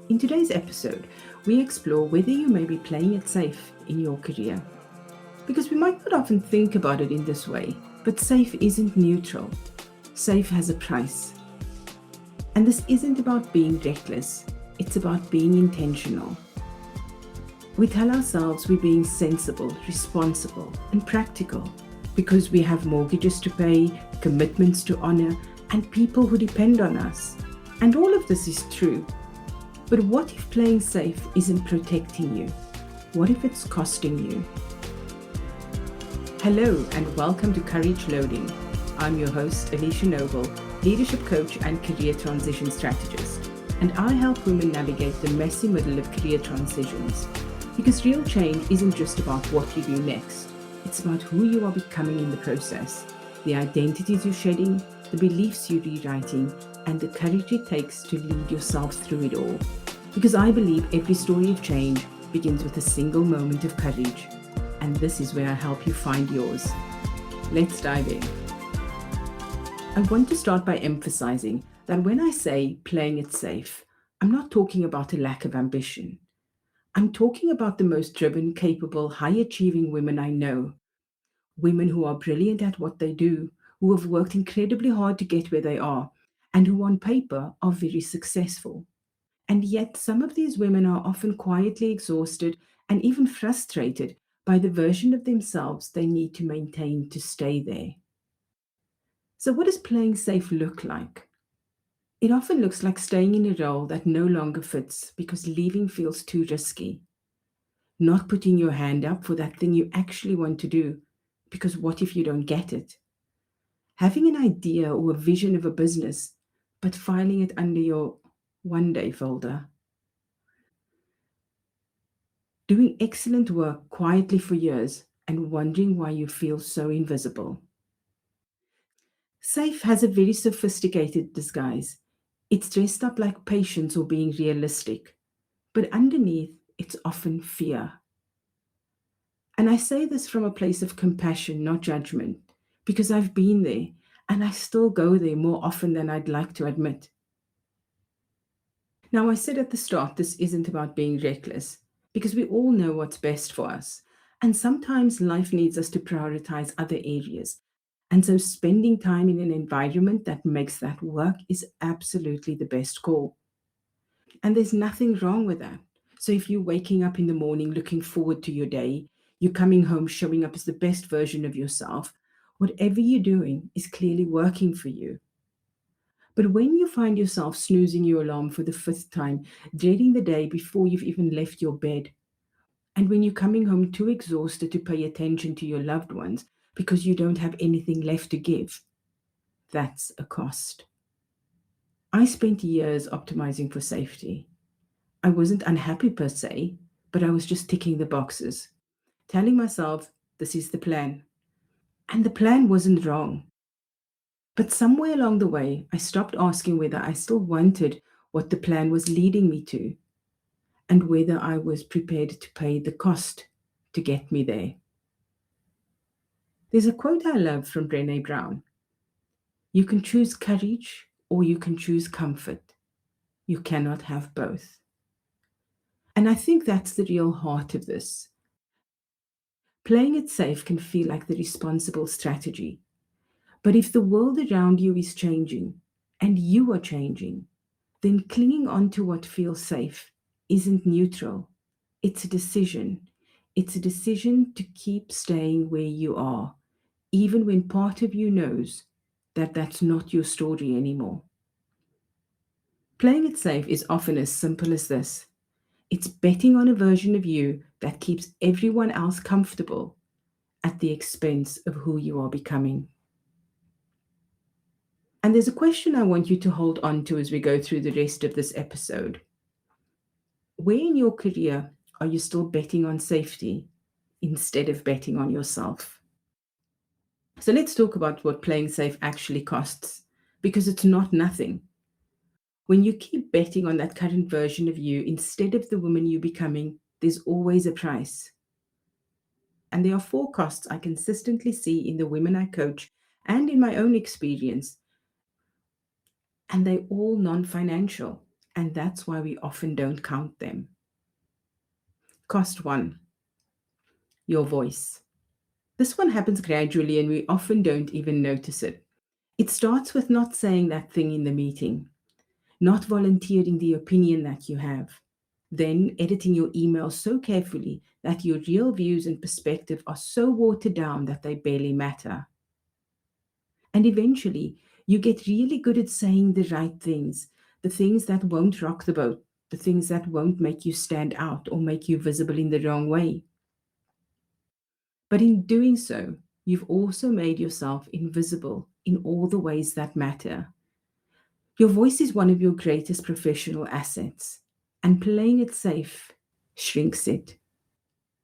In today's episode, we explore whether you may be playing it safe in your career. Because we might not often think about it in this way, but safe isn't neutral. Safe has a price. And this isn't about being reckless, it's about being intentional. We tell ourselves we're being sensible, responsible, and practical because we have mortgages to pay, commitments to honor, and people who depend on us. And all of this is true. But what if playing safe isn't protecting you? What if it's costing you? Hello and welcome to Courage Loading. I'm your host, Alicia Noble, leadership coach and career transition strategist. And I help women navigate the messy middle of career transitions. Because real change isn't just about what you do next. It's about who you are becoming in the process, the identities you're shedding, the beliefs you're rewriting, and the courage it takes to lead yourself through it all. Because I believe every story of change begins with a single moment of courage. And this is where I help you find yours. Let's dive in. I want to start by emphasizing that when I say playing it safe, I'm not talking about a lack of ambition. I'm talking about the most driven, capable, high-achieving women I know. Women who are brilliant at what they do, who have worked incredibly hard to get where they are, and who on paper are very successful. And yet some of these women are often quietly exhausted and even frustrated by the version of themselves they need to maintain to stay there. So what does playing safe look like? It often looks like staying in a role that no longer fits because leaving feels too risky. Not putting your hand up for that thing you actually want to do, because what if you don't get it? Having an idea or a vision of a business, but filing it under your one day folder. Doing excellent work quietly for years and wondering why you feel so invisible. Safe has a very sophisticated disguise. It's dressed up like patience or being realistic, but underneath, it's often fear. And I say this from a place of compassion, not judgment, because I've been there and I still go there more often than I'd like to admit. Now, I said at the start, this isn't about being reckless, because we all know what's best for us. And sometimes life needs us to prioritize other areas. And so spending time in an environment that makes that work is absolutely the best call. And there's nothing wrong with that. So if you're waking up in the morning looking forward to your day, you're coming home showing up as the best version of yourself, whatever you're doing is clearly working for you. But when you find yourself snoozing your alarm for the fifth time, dreading the day before you've even left your bed, and when you're coming home too exhausted to pay attention to your loved ones because you don't have anything left to give, that's a cost. I spent years optimizing for safety. I wasn't unhappy per se, but I was just ticking the boxes, telling myself, this is the plan. And the plan wasn't wrong. But somewhere along the way, I stopped asking whether I still wanted what the plan was leading me to and whether I was prepared to pay the cost to get me there. There's a quote I love from Brené Brown. You can choose courage or you can choose comfort. You cannot have both. And I think that's the real heart of this. Playing it safe can feel like the responsible strategy. But if the world around you is changing and you are changing, then clinging on to what feels safe isn't neutral. It's a decision. It's a decision to keep staying where you are, even when part of you knows that that's not your story anymore. Playing it safe is often as simple as this. It's betting on a version of you that keeps everyone else comfortable at the expense of who you are becoming. And there's a question I want you to hold on to as we go through the rest of this episode. Where in your career are you still betting on safety instead of betting on yourself? So let's talk about what playing safe actually costs, because it's not nothing. When you keep betting on that current version of you instead of the woman you're becoming, there's always a price. And there are four costs I consistently see in the women I coach and in my own experience, and they're all non financial. and that's why we often don't count them. Cost one, your voice. This one happens gradually and we often don't even notice it. It starts with not saying that thing in the meeting, not volunteering the opinion that you have, then editing your email so carefully that your real views and perspective are so watered down that they barely matter. And eventually, you get really good at saying the right things, the things that won't rock the boat, the things that won't make you stand out or make you visible in the wrong way. But in doing so, you've also made yourself invisible in all the ways that matter. Your voice is one of your greatest professional assets, and playing it safe shrinks it.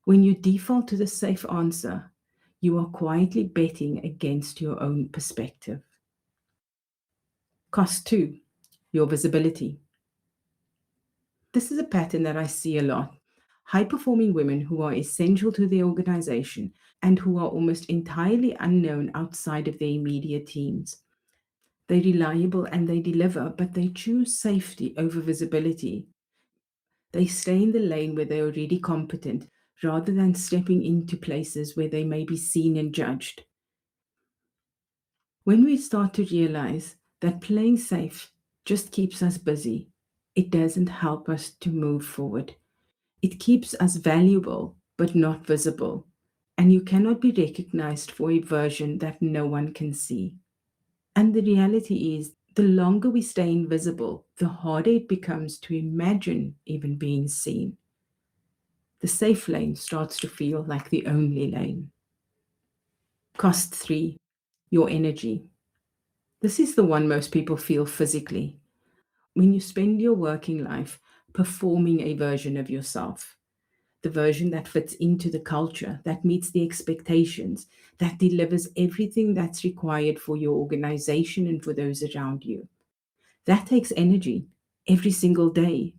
When you default to the safe answer, you are quietly betting against your own perspective. Cost two, your visibility. This is a pattern that I see a lot. High performing women who are essential to the organization and who are almost entirely unknown outside of their immediate teams. They're reliable and they deliver, but they choose safety over visibility. They stay in the lane where they're already competent rather than stepping into places where they may be seen and judged. When we start to realize that playing safe just keeps us busy, it doesn't help us to move forward. It keeps us valuable but not visible, and you cannot be recognized for a version that no one can see. And the reality is, the longer we stay invisible, the harder it becomes to imagine even being seen. The safe lane starts to feel like the only lane. Cost three, your energy. This is the one most people feel physically. When you spend your working life performing a version of yourself, the version that fits into the culture, that meets the expectations, that delivers everything that's required for your organization and for those around you. That takes energy every single day.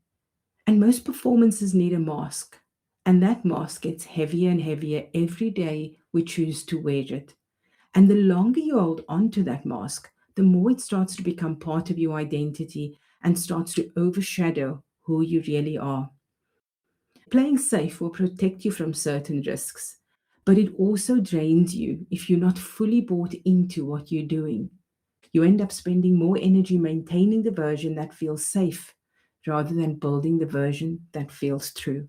And most performances need a mask. And that mask gets heavier and heavier every day we choose to wear it. And the longer you hold on to that mask, the more it starts to become part of your identity and starts to overshadow who you really are. Playing safe will protect you from certain risks, but it also drains you if you're not fully bought into what you're doing. You end up spending more energy maintaining the version that feels safe rather than building the version that feels true.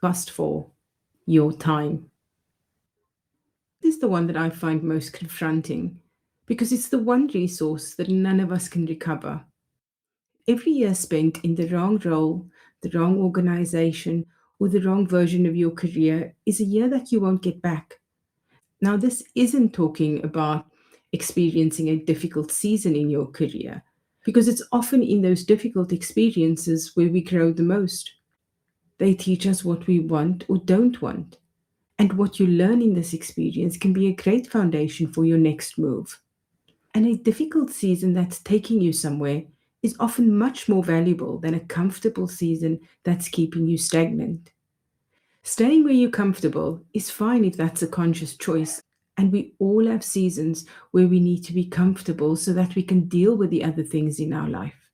Cost four, your time. This is the one that I find most confronting because it's the one resource that none of us can recover. Every year spent in the wrong role, the wrong organization, or the wrong version of your career is a year that you won't get back. Now, this isn't talking about experiencing a difficult season in your career, because it's often in those difficult experiences where we grow the most. They teach us what we want or don't want. And what you learn in this experience can be a great foundation for your next move. And a difficult season that's taking you somewhere is often much more valuable than a comfortable season that's keeping you stagnant. Staying where you're comfortable is fine if that's a conscious choice, and we all have seasons where we need to be comfortable so that we can deal with the other things in our life.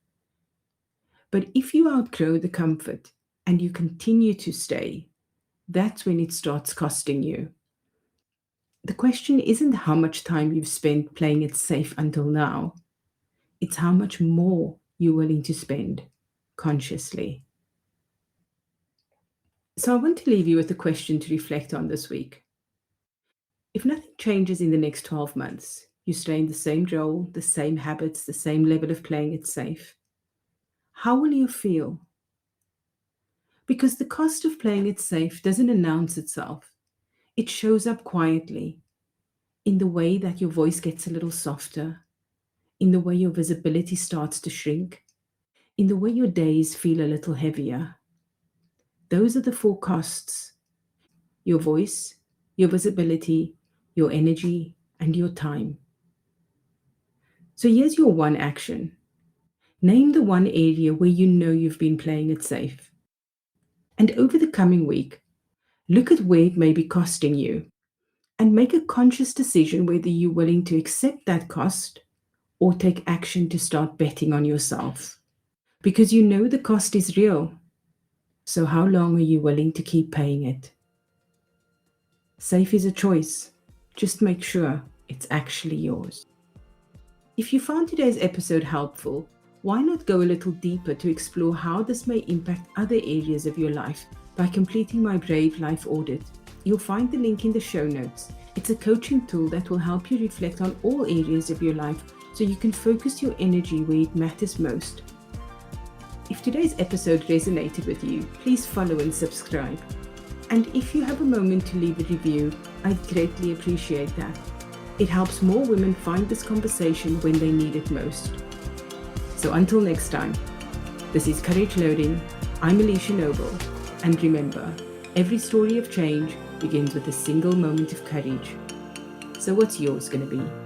But if you outgrow the comfort and you continue to stay, that's when it starts costing you. The question isn't how much time you've spent playing it safe until now, it's how much more you're willing to spend consciously. So I want to leave you with a question to reflect on this week. If nothing changes in the next 12 months, you stay in the same role, the same habits, the same level of playing it safe, how will you feel? Because the cost of playing it safe doesn't announce itself. It shows up quietly in the way that your voice gets a little softer, in the way your visibility starts to shrink, in the way your days feel a little heavier. Those are the four costs: your voice, your visibility, your energy, and your time. So here's your one action. Name the one area where you know you've been playing it safe. And over the coming week, look at where it may be costing you and make a conscious decision whether you're willing to accept that cost or take action to start betting on yourself? Because you know the cost is real. So how long are you willing to keep paying it? Safe is a choice. Just make sure it's actually yours. If you found today's episode helpful, why not go a little deeper to explore how this may impact other areas of your life by completing my Brave Life Audit? You'll find the link in the show notes. It's a coaching tool that will help you reflect on all areas of your life so you can focus your energy where it matters most. If today's episode resonated with you, please follow and subscribe. And if you have a moment to leave a review, I'd greatly appreciate that. It helps more women find this conversation when they need it most. So until next time, this is Courage Loading. I'm Alicia Noble. And remember, every story of change begins with a single moment of courage. So what's yours going to be?